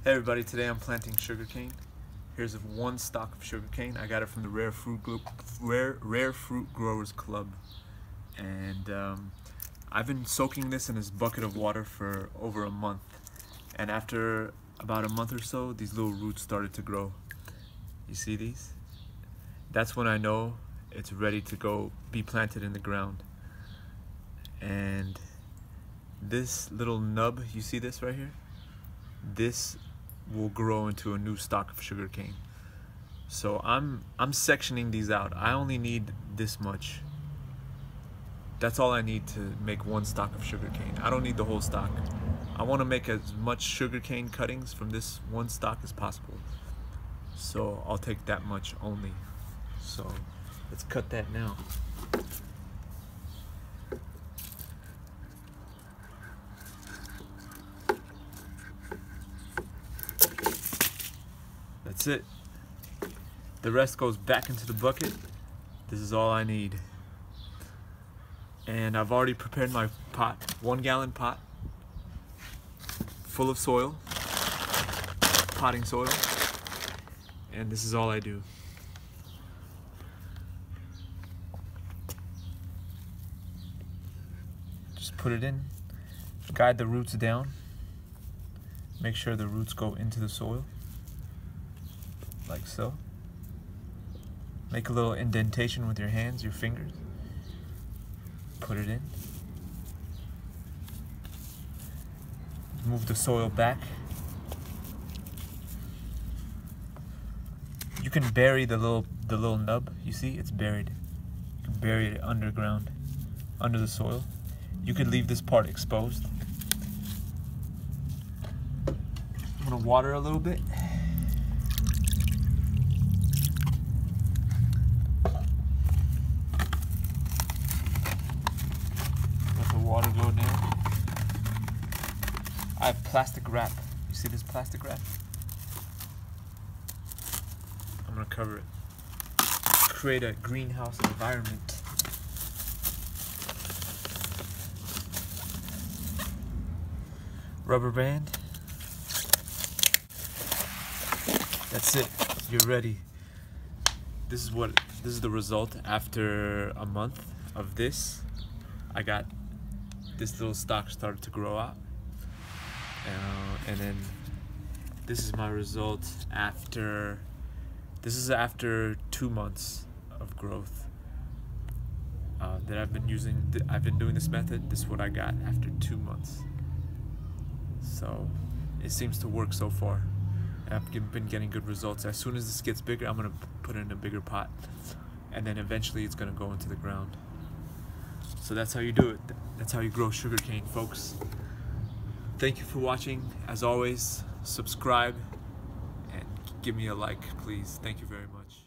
Hey everybody, today I'm planting sugarcane. Here's one stalk of sugarcane. I got it from the Rare Fruit Growers Club, and I've been soaking this in this bucket of water for over a month. And after about a month or so, these little roots started to grow. You see these? That's when I know it's ready to go be planted in the ground. And this little nub, you see this right here? This will grow into a new stalk of sugarcane. So I'm sectioning these out. I only need this much. That's all I need to make one stalk of sugarcane. I don't need the whole stalk. I want to make as much sugarcane cuttings from this one stalk as possible. So I'll take that much only. So let's cut that now. That's it. The rest goes back into the bucket. This is all I need. And I've already prepared my pot, 1 gallon pot, full of soil, potting soil. And this is all I do. Just put it in, guide the roots down, make sure the roots go into the soil. Like so. Make a little indentation with your hands, your fingers. Put it in. Move the soil back. You can bury the little nub. You see, it's buried. You can bury it underground, under the soil. You could leave this part exposed. I'm gonna water a little bit. Water go down. I have plastic wrap. You see this plastic wrap? I'm gonna cover it. Create a greenhouse environment. Rubber band. That's it. You're ready. This is the result after a month of this. I got this little stalk started to grow out, and then this is my result after 2 months of growth that I've been doing this method. This is what I got after 2 months. So it seems to work so far, and I've been getting good results. As soon as this gets bigger, I'm gonna put it in a bigger pot, and then eventually it's gonna go into the ground. So that's how you do it. That's how you grow sugarcane, folks. Thank you for watching. As always, subscribe and give me a like, please. Thank you very much.